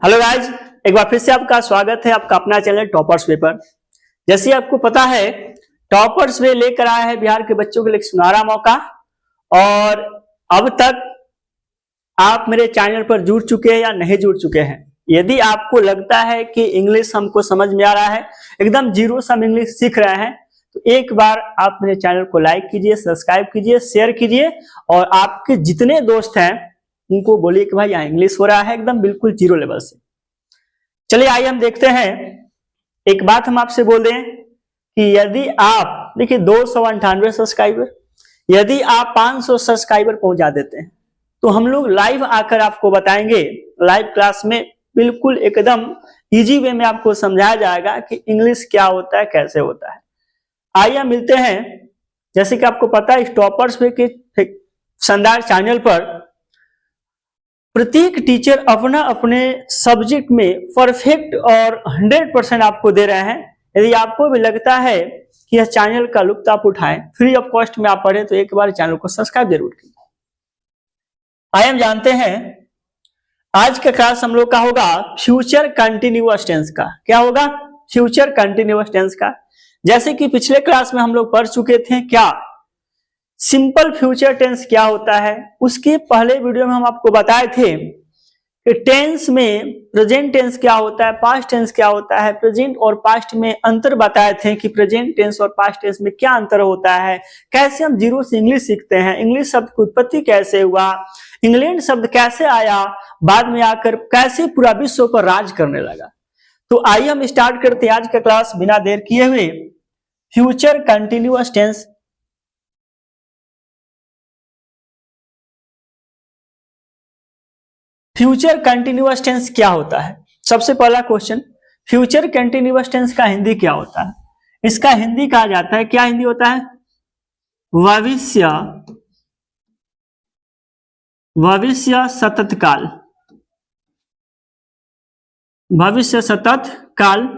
Hello guys, एक बार फिर से आपका स्वागत है आपका अपना चैनल टॉपर्स वे पर। जैसे आपको पता है, टॉपर्स वे लेकर आया है बिहार के बच्चों के लिए एक सुनहरा मौका। और अब तक आप मेरे चैनल पर जुड़ चुके हैं या नहीं जुड़ चुके हैं, यदि आपको लगता है कि इंग्लिश हमको समझ में आ रहा है, एकदम जीरो से हम इंग्लिश सीख रहे हैं, तो एक बार आप मेरे चैनल को लाइक कीजिए, सब्सक्राइब कीजिए, शेयर कीजिए और आपके जितने दोस्त हैं उनको बोलिए कि भाई यहाँ इंग्लिश हो रहा है एकदम बिल्कुल जीरो लेवल से। चलिए आइए हम देखते हैं। एक बात हम आपसे बोल दें कि यदि आप देखिए 298 सब्सक्राइबर, यदि आप 500 सब्सक्राइबर पहुंचा देते हैं तो हम लोग लाइव आकर आपको बताएंगे, लाइव क्लास में बिल्कुल एकदम इजी वे में आपको समझाया जाएगा कि इंग्लिश क्या होता है, कैसे होता है। आइए मिलते हैं। जैसे कि आपको पता है, टॉपर्स वे के शानदार चैनल पर प्रत्येक टीचर अपना अपने सब्जेक्ट में परफेक्ट और 100% आपको दे रहे हैं। यदि आपको भी लगता है कि यह चैनल का लुत्फ आप उठाएं, फ्री ऑफ कॉस्ट में आप पढ़ें, तो एक बार चैनल को सब्सक्राइब जरूर कीजिए। आइए हम जानते हैं, आज का क्लास हम लोग का होगा फ्यूचर कंटिन्यूअस टेंस का। क्या होगा? फ्यूचर कंटिन्यूअस टेंस का। जैसे कि पिछले क्लास में हम लोग पढ़ चुके थे क्या सिंपल फ्यूचर टेंस क्या होता है। उसके पहले वीडियो में हम आपको बताए थे कि टेंस में प्रेजेंट टेंस क्या होता है, पास्ट टेंस क्या होता है, प्रेजेंट और पास्ट में अंतर बताए थे कि प्रेजेंट टेंस और पास्ट टेंस में क्या अंतर होता है, कैसे हम जीरो से इंग्लिश सीखते हैं, इंग्लिश शब्द की उत्पत्ति कैसे हुआ, इंग्लैंड शब्द कैसे आया, बाद में आकर कैसे पूरा विश्व पर राज करने लगा। तो आइए हम स्टार्ट करते हैं आज का क्लास बिना देर किए हुए। Future continuous tense. Future continuous tense क्या होता है? सबसे पहला क्वेश्चन, फ्यूचर कंटिन्यूअस टेंस का हिंदी क्या होता है? इसका हिंदी कहा जाता है, क्या हिंदी होता है? भविष्य सतत काल। भविष्य सतत काल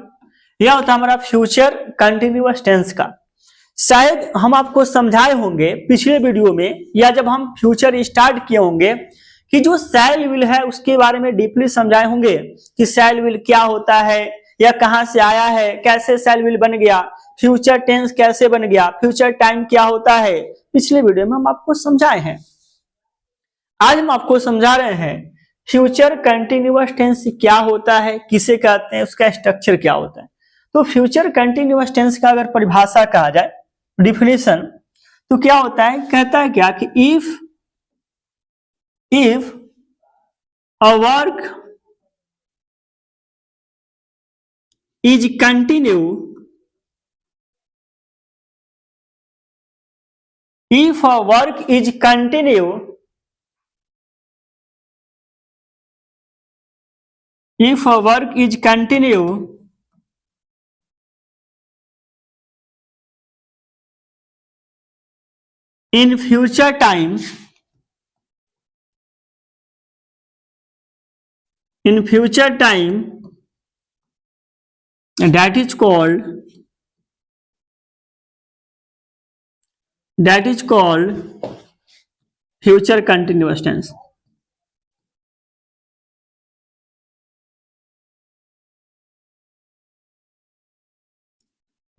यह होता है हमारा फ्यूचर कंटिन्यूअस टेंस का। शायद हम आपको समझाए होंगे पिछले वीडियो में, या जब हम फ्यूचर स्टार्ट किए होंगे कि जो शैल विल है उसके बारे में डीपली समझाए होंगे कि शैल विल क्या होता है या कहां से आया है, कैसे शैल विल बन गया, फ्यूचर टेंस कैसे बन गया, फ्यूचर टाइम क्या होता है। पिछले वीडियो में हम आपको समझाए हैं। आज हम आपको समझा रहे हैं फ्यूचर कंटिन्यूअस टेंस क्या होता है, किसे कहते हैं, उसका स्ट्रक्चर क्या होता है। तो फ्यूचर कंटिन्यूअस टेंस का अगर परिभाषा कहा जाए, डिफिनेशन, तो क्या होता है? कहता है क्या कि if a work is continue, if a work is continue, if a work is continue in future time, in future time, that is called future continuous tense.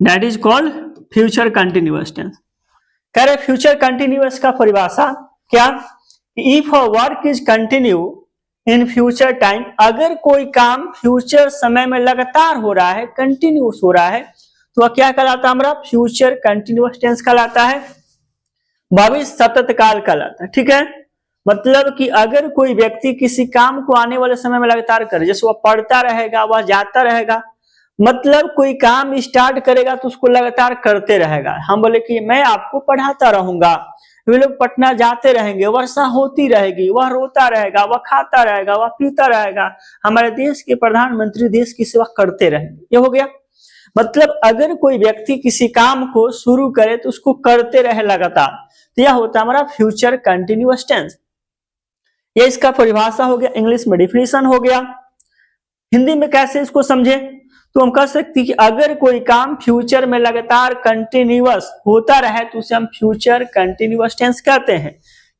That is called future continuous tense. कह रहे future continuous का परिभाषा क्या? If a work is continue in future time, अगर कोई काम future समय में लगातार हो रहा है, कंटिन्यूस हो रहा है, तो वह क्या कहलाता है? हमारा फ्यूचर कंटिन्यूअस टेंस कहलाता है, भविष्य सतत काल कहलाता है। ठीक है, मतलब कि अगर कोई व्यक्ति किसी काम को आने वाले समय में लगातार करे, जैसे वह पढ़ता रहेगा, वह जाता रहेगा, मतलब कोई काम स्टार्ट करेगा तो उसको लगातार करते रहेगा। हम बोले कि मैं आपको पढ़ाता रहूंगा, वे लोग पटना जाते रहेंगे, वर्षा होती रहेगी, वह रोता रहेगा, वह खाता रहेगा, वह पीता रहेगा, हमारे देश के प्रधानमंत्री देश की सेवा करते रहेंगे। ये हो गया। मतलब अगर कोई व्यक्ति किसी काम को शुरू करे तो उसको करते रहे लगातार, तो यह होता है हमारा फ्यूचर कंटिन्यूअस टेंस। ये इसका परिभाषा हो गया, इंग्लिश में डिफिनेशन हो गया। हिंदी में कैसे इसको समझे? तो हम कह सकते हैं कि अगर कोई काम फ्यूचर में लगातार कंटिन्यूअस होता रहे तो उसे हम फ्यूचर कंटिन्यूअस टेंस कहते हैं।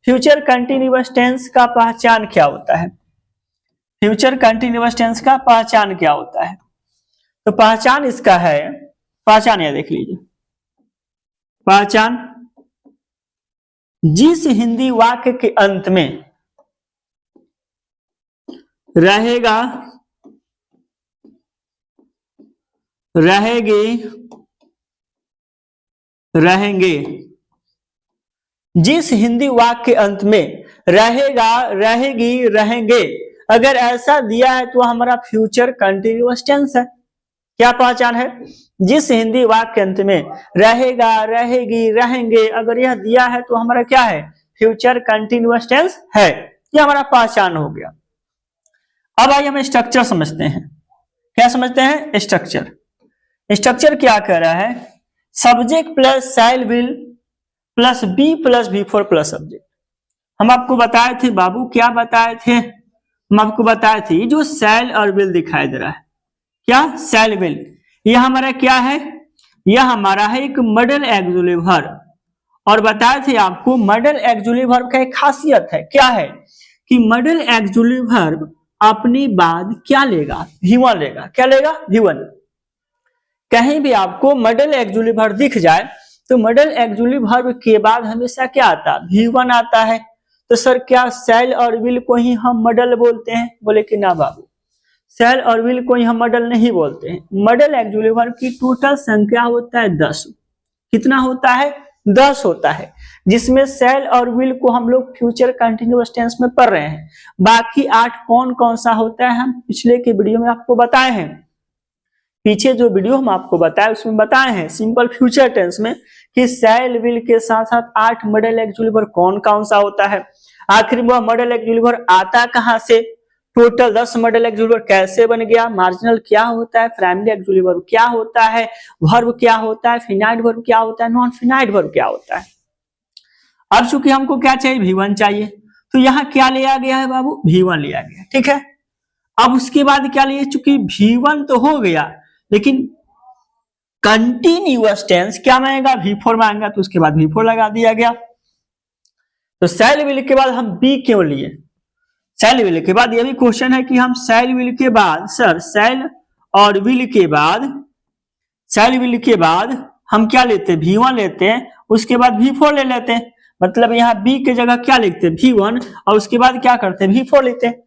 फ्यूचर कंटिन्यूअस टेंस का पहचान क्या होता है? फ्यूचर कंटिन्यूअस टेंस का पहचान क्या होता है? तो पहचान इसका है, पहचान यह देख लीजिए, पहचान जिस हिंदी वाक्य के अंत में रहेगा, रहेगी, रहेंगे, जिस हिंदी वाक्य के अंत में रहेगा, रहेगी, रहेंगे, अगर ऐसा दिया है तो हमारा फ्यूचर कंटिन्यूअस टेंस है। क्या पहचान है? जिस हिंदी वाक्य के अंत में रहेगा, रहेगी, रहेंगे, अगर यह दिया है तो हमारा क्या है? फ्यूचर कंटिन्यूअस टेंस है। यह हमारा पहचान हो गया। अब आइए हम स्ट्रक्चर समझते हैं। क्या समझते हैं? स्ट्रक्चर। स्ट्रक्चर क्या कह रहा है? Subject plus shall will plus be plus V four plus subject. हम आपको बताए थे बाबू, क्या बताए थे? हम आपको बताए थे जो शैल और विल दिखाई दे रहा है, क्या? शैल विल। यह हमारा क्या है? यह हमारा है एक मॉडल ऑक्सिलरी वर्ब। और बताए थे आपको मॉडल ऑक्सिलरी वर्ब का एक खासियत है, क्या है? कि मॉडल ऑक्सिलरी वर्ब अपनी बाद क्या लेगा? V1 लेगा। क्या लेगा? V1। कहीं भी आपको मॉडल ऑक्सिलरी वर्ब दिख जाए तो मॉडल ऑक्सिलरी वर्ब के बाद हमेशा क्या आता? V1 आता है। तो सर क्या शैल और विल को ही हम मॉडल बोलते हैं? बोले कि ना बाबू, शैल और विल को ही हम मॉडल नहीं बोलते हैं। मॉडल ऑक्सिलरी वर्ब की टोटल संख्या होता है 10। कितना होता है? 10 होता है, जिसमें शैल और विल को हम लोग फ्यूचर कंटिन्यूअस टेंस में पढ़ रहे हैं। बाकी 8 कौन कौन सा होता है हम पिछले के वीडियो में आपको बताए हैं। पीछे जो वीडियो हम आपको बताए उसमें बताए हैं सिंपल फ्यूचर टेंस में कि शैल विल के साथ साथ 8 मॉडल ऑक्सिलरी वर्ब कौन कौन सा होता है। आखिर वह मॉडल ऑक्सिलरी वर्ब आता कहां से? टोटल 10 मॉडल ऑक्सिलरी वर्ब कैसे बन गया? मार्जिनल क्या होता है? प्राइमरी ऑक्सिलरी वर्ब क्या होता है? वर्ब क्या होता है? फिनाइट वर्ब क्या होता है? नॉन फिनाइट वर्ब क्या होता है? अब चूंकि हमको क्या चाहिए? V1 चाहिए, तो यहाँ क्या लिया गया है बाबू? V1 लिया गया। ठीक है, अब उसके बाद क्या लिए? चूंकि V1 तो हो गया, लेकिन कंटिन्यूअस टेंस क्या मांगेगा? V4 मांगेगा, तो उसके बाद V4 लगा दिया गया। तो शैल विल के बाद हम बी क्यों लिए? शैल विल के बाद यह भी क्वेश्चन है कि हम शैल विल के बाद, सर शैल और विल के बाद, शैल विल के बाद हम क्या लेते हैं? V1 लेते हैं, उसके बाद V4 ले लेते हैं। मतलब यहाँ B के जगह क्या लिखते हैं? V1, और उसके बाद क्या करते हैं? V4 लेते हैं।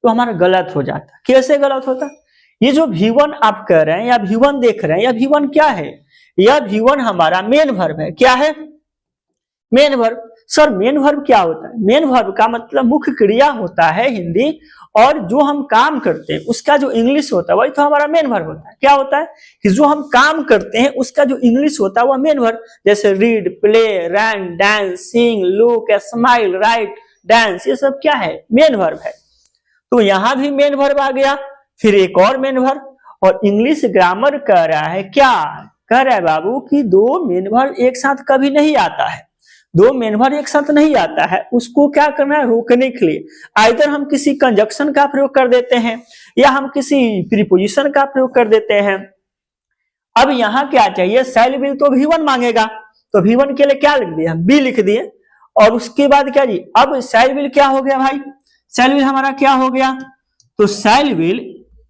तो हमारा गलत हो जाता है। कैसे गलत होता? ये जो V1 आप कह रहे हैं या V1 देख रहे हैं, या V1 क्या है? यह V1 हमारा मेन वर्ब है। क्या है? Main verb. Sir main verb क्या होता है? मेन वर्ब का मतलब मुख्य क्रिया होता है हिंदी, और जो हम काम करते हैं उसका जो इंग्लिश होता है वही तो हमारा मेन वर्ब होता है। क्या होता है? कि जो हम काम करते हैं उसका जो इंग्लिश होता है वह मेन वर्ब। जैसे रीड, प्ले, रन, डांस, सिंग, लुक, स्माइल, राइट, डांस, ये सब क्या है? मेन वर्ब है। तो यहां भी मेन वर्ब आ गया, फिर एक और मेन वर्ब। और इंग्लिश ग्रामर कह रहा है, क्या कह रहा है बाबू? कि 2 मेन वर्ब एक साथ कभी नहीं आता है। 2 मेन वर्ब एक साथ नहीं आता है, उसको क्या करना है? रोकने के लिए आइदर हम किसी कंजक्शन का प्रयोग कर देते हैं या हम किसी प्रीपोजिशन का प्रयोग कर देते हैं। अब यहाँ क्या चाहिए? शैल विल तो V1 मांगेगा, तो V1 के लिए क्या लिख दिया? B लिख दिए। और उसके बाद क्या जी? अब शैल विल क्या हो गया भाई? शैल विल हमारा क्या हो गया? तो शैल विल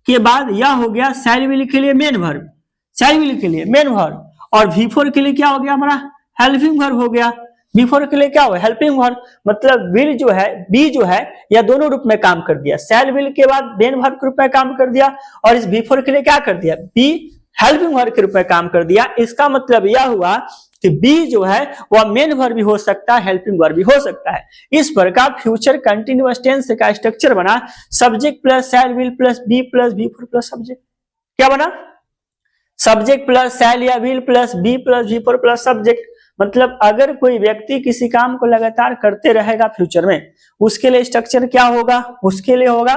के बाद यह हो गया शैल विल के लिए मेन वर्ब, शैल विल के लिए मेन वर्ब। और V4 के लिए क्या हो गया? हमारा हेल्पिंग वर्ब हो गया। V4 के लिए क्या हुआ? Helping verb. मतलब विल जो है, बी जो है, यह दोनों रूप में काम कर दिया। शैल विल के बाद मेन वर्ब के रूप में काम कर दिया, और इस V4 के लिए क्या कर दिया? बी हेल्पिंग वर्ब के रूप में काम कर दिया। इसका मतलब यह हुआ कि बी जो है वह मेन वर्ब भी हो सकता है, हेल्पिंग वर्ब भी हो सकता है। इस प्रकार फ्यूचर कंटिन्यूअस टेंस का स्ट्रक्चर बना subject plus shall will plus be plus V4 plus subject. क्या बना? सब्जेक्ट प्लस शैल या will plus be plus V4 plus subject. मतलब अगर कोई व्यक्ति किसी काम को लगातार करते रहेगा फ्यूचर में, उसके लिए स्ट्रक्चर क्या होगा? उसके लिए होगा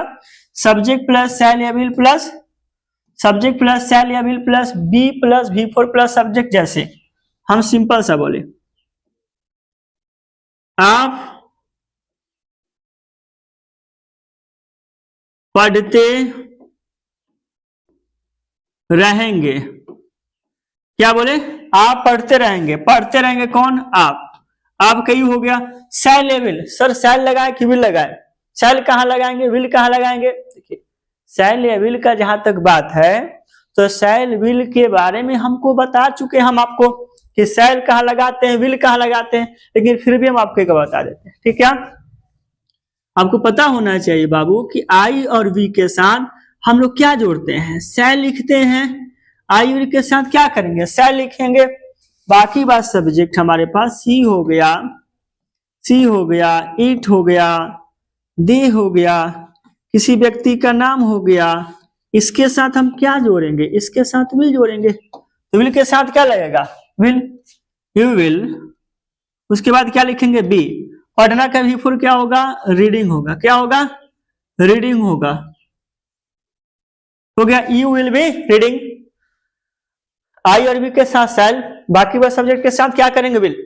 सब्जेक्ट प्लस शैल या will plus, subject plus shall या will plus be plus V4 plus subject. जैसे हम सिंपल सा बोले, आप पढ़ते रहेंगे। क्या बोले? आप पढ़ते रहेंगे। पढ़ते रहेंगे कौन? आप। आप कहीं हो गया शैल या विल। सर शैल लगाए कि विल लगाए? शैल कहाँ लगाएंगे, विल कहाँ लगाएंगे? देखिए शैल या विल का जहां तक बात है तो शैल विल के बारे में हमको बता चुके हम आपको कि शैल कहाँ लगाते हैं, विल कहाँ लगाते हैं, लेकिन फिर भी हम आपको एक बता देते हैं। ठीक है, आपको पता होना चाहिए बाबू कि आई और वी के साथ हम लोग क्या जोड़ते हैं, शैल लिखते हैं। आई वी के साथ क्या करेंगे, शैल लिखेंगे। बाकी बात सब्जेक्ट हमारे पास सी हो गया, सी हो गया, इट हो गया, दे हो गया, किसी व्यक्ति का नाम हो गया। इसके साथ हम क्या जोड़ेंगे, इसके साथ विल जोड़ेंगे। तो विल के साथ क्या लगेगा, विल, यू विल। उसके बाद क्या लिखेंगे, बी। पढ़ना का बिफोर क्या होगा, रीडिंग होगा। क्या होगा, रीडिंग होगा। हो गया, यू विल बी रीडिंग। आई और बी के साथ शैल, बाकी वह सब्जेक्ट के साथ क्या करेंगे, विल।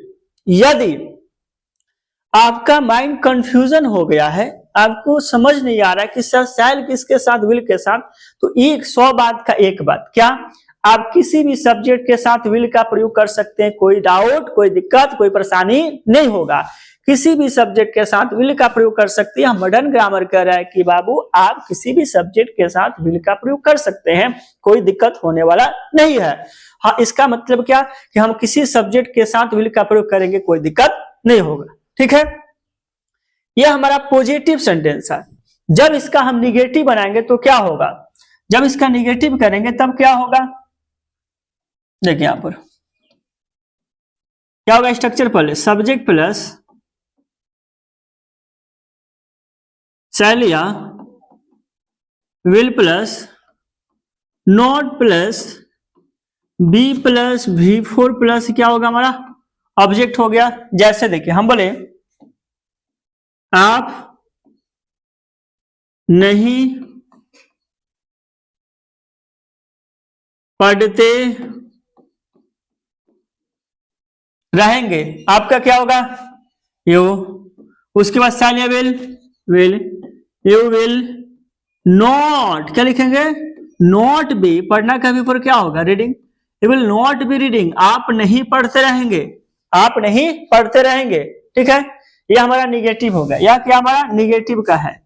यदि आपका माइंड कंफ्यूजन हो गया है, आपको समझ नहीं आ रहा है कि सर शैल किसके साथ, विल के साथ, तो एक 100 बात का एक बात, क्या आप किसी भी सब्जेक्ट के साथ विल का प्रयोग कर सकते हैं। कोई डाउट, कोई दिक्कत, कोई परेशानी नहीं होगा। किसी भी सब्जेक्ट के साथ विल का प्रयोग कर सकते हैं। हम मॉडर्न ग्रामर कह रहा है कि बाबू आप किसी भी सब्जेक्ट के साथ विल का प्रयोग कर सकते हैं, कोई दिक्कत होने वाला नहीं है। हाँ, इसका मतलब क्या कि हम किसी सब्जेक्ट के साथ विल का प्रयोग करेंगे, कोई दिक्कत नहीं होगा। ठीक है, यह हमारा पॉजिटिव सेंटेंस है। जब इसका हम निगेटिव बनाएंगे तो क्या होगा, जब इसका निगेटिव करेंगे तब क्या होगा, देखिए यहां पर क्या होगा, स्ट्रक्चर पहले सब्जेक्ट प्लस शैल या will plus not plus be plus V4 plus क्या होगा हमारा, ऑब्जेक्ट हो गया। जैसे देखिए हम बोले आप नहीं पढ़ते रहेंगे, आपका क्या होगा, यू। उसके बाद शैल या will, will, you will not, क्या लिखेंगे, नॉट बी, पढ़ना का भी पर क्या होगा, reading. You will not be reading, आप नहीं पढ़ते रहेंगे, आप नहीं पढ़ते रहेंगे। ठीक है, यह हमारा निगेटिव होगा। यह क्या हमारा निगेटिव का है,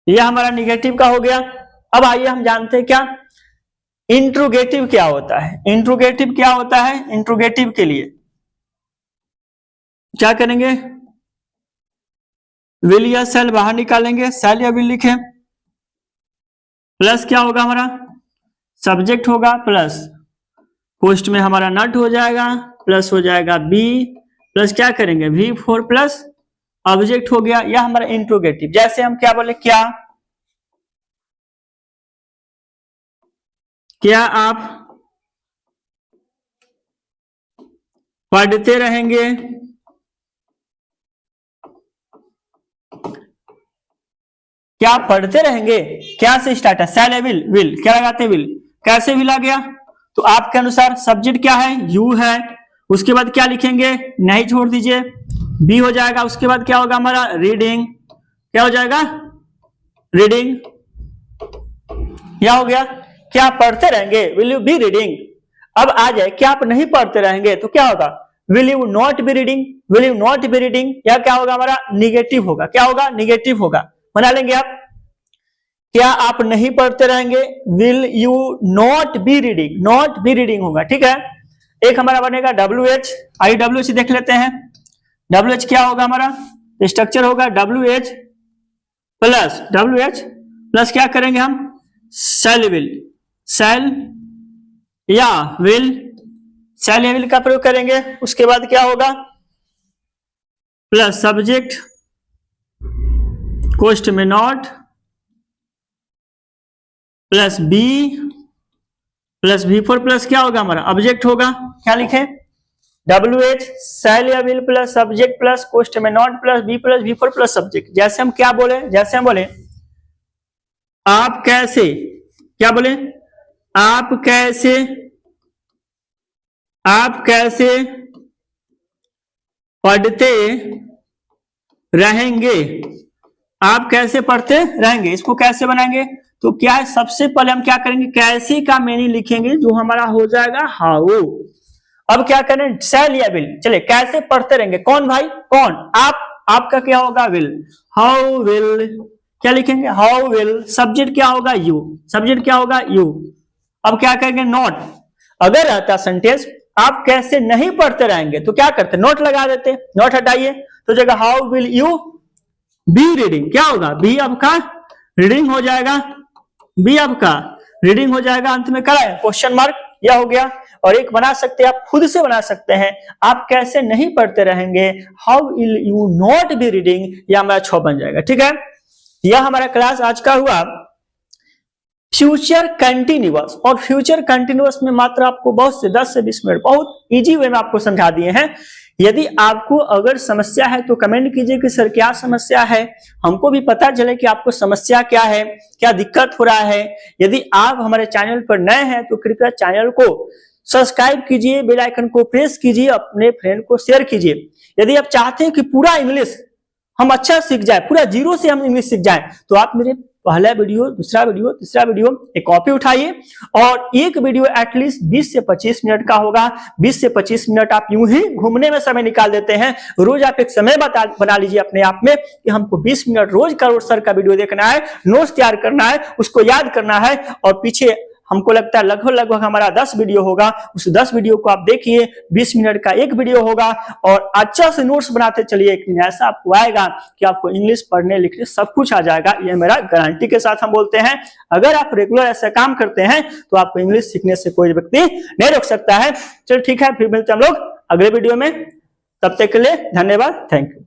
यह हमारा निगेटिव का हो गया। अब आइए हम जानते हैं क्या इंट्रोगेटिव क्या होता है। इंट्रोगेटिव क्या होता है, इंट्रोगेटिव के लिए क्या करेंगे, विल या शैल बाहर निकालेंगे, शैल या विल लिखें, प्लस क्या होगा हमारा सब्जेक्ट होगा, प्लस पोस्ट में हमारा नट हो जाएगा, प्लस हो जाएगा बी, प्लस क्या करेंगे V4 प्लस ऑब्जेक्ट हो गया। यह हमारा इंट्रोगेटिव। जैसे हम क्या बोले, क्या आप पढ़ते रहेंगे, क्या आप पढ़ते रहेंगे, क्या से स्टार्ट है, शैल या विल, विल क्या लगाते हैं, विल। कैसे विल आ गया, तो आपके अनुसार सब्जेक्ट क्या है, यू है। उसके बाद क्या लिखेंगे, नहीं छोड़ दीजिए, बी हो जाएगा। उसके बाद क्या होगा हमारा रीडिंग, क्या हो जाएगा, रीडिंग। क्या हो गया, क्या आप पढ़ते रहेंगे, विल यू बी रीडिंग। अब आ जाए क्या आप नहीं पढ़ते रहेंगे तो क्या होगा, will you not be reading, will you not be reading. या क्या होगा हमारा निगेटिव होगा, क्या होगा निगेटिव होगा। बना लेंगे आप, क्या आप नहीं पढ़ते रहेंगे, will you not be reading, not be reading होगा। ठीक है, एक हमारा बनेगा WH। आइए WH देख लेते हैं। WH क्या होगा हमारा, स्ट्रक्चर होगा WH प्लस क्या करेंगे हम, शैल विल, शैल या विल, शैल या विल का प्रयोग करेंगे। उसके बाद क्या होगा, प्लस सब्जेक्ट कोष्ठ में not, plus be plus V4 plus क्या होगा हमारा ऑब्जेक्ट होगा। क्या लिखे, WH शैल या विल प्लस सब्जेक्ट प्लस कोष्ठ में not plus be plus V4 plus subject. जैसे हम क्या बोले, जैसे हम बोले आप कैसे, क्या बोले, आप कैसे पढ़ते रहेंगे, आप कैसे पढ़ते रहेंगे। इसको कैसे बनाएंगे, तो क्या है, सबसे पहले हम क्या करेंगे, कैसे का मीनिंग लिखेंगे जो हमारा हो जाएगा हाउ। अब क्या करें, शैल या विल, चले कैसे पढ़ते रहेंगे, कौन भाई, कौन, आपका क्या होगा, विल, हाउ विल, क्या लिखेंगे, हाउ विल, सब्जेक्ट क्या होगा, यू, सब्जेक्ट क्या होगा, यू। अब क्या करेंगे, नोट, अगर रहता सेंटेंस आप कैसे नहीं पढ़ते रहेंगे तो क्या करते, नोट लगा देते, नोट हटाइए, तो जगह how will you be reading, क्या होगा, बी आपका रीडिंग हो जाएगा, बी आपका रीडिंग हो जाएगा, अंत में क्या है, क्वेश्चन मार्क, यह हो गया। और एक बना सकते हैं, आप खुद से बना सकते हैं, आप कैसे नहीं पढ़ते रहेंगे, how will you not be reading, या हमारा 6 बन जाएगा। ठीक है, यह हमारा क्लास आज का हुआ फ्यूचर कंटिन्यूअस। और फ्यूचर कंटिन्यूअस में मात्र आपको बहुत से 10 से 20 मिनट बहुत इजी वे में आपको समझा दिए हैं। यदि आपको अगर समस्या है तो कमेंट कीजिए कि सर क्या समस्या है, हमको भी पता चले कि आपको समस्या क्या है, क्या दिक्कत हो रहा है। यदि आप हमारे चैनल पर नए हैं तो कृपया चैनल को सब्सक्राइब कीजिए, बेल आइकन को प्रेस कीजिए, अपने फ्रेंड को शेयर कीजिए। यदि आप चाहते हैं कि पूरा इंग्लिश हम अच्छा सीख जाए, पूरा जीरो से हम इंग्लिश सीख जाए, तो आप मेरे पहला वीडियो, दूसरा वीडियो, तीसरा वीडियो एक कॉपी उठाइए और एक वीडियो एटलीस्ट 20 से 25 मिनट का होगा। 20 से 25 मिनट आप यूं ही घूमने में समय निकाल देते हैं। रोज आप एक समय बना लीजिए अपने आप में कि हमको 20 मिनट रोज करोड़ सर का वीडियो देखना है, नोट्स तैयार करना है, उसको याद करना है। और पीछे हमको लगता है लगभग हमारा 10 वीडियो होगा, उस 10 वीडियो को आप देखिए, 20 मिनट का एक वीडियो होगा और अच्छा से नोट्स बनाते चलिए। एक दिन ऐसा आपको आएगा कि आपको इंग्लिश पढ़ने लिखने सब कुछ आ जाएगा, ये मेरा गारंटी के साथ हम बोलते हैं। अगर आप रेगुलर ऐसा काम करते हैं तो आपको इंग्लिश सीखने से कोई व्यक्ति नहीं रोक सकता है। चलो ठीक है, फिर मिलते हैं हम लोग अगले वीडियो में, तब तक के लिए धन्यवाद, थैंक यू।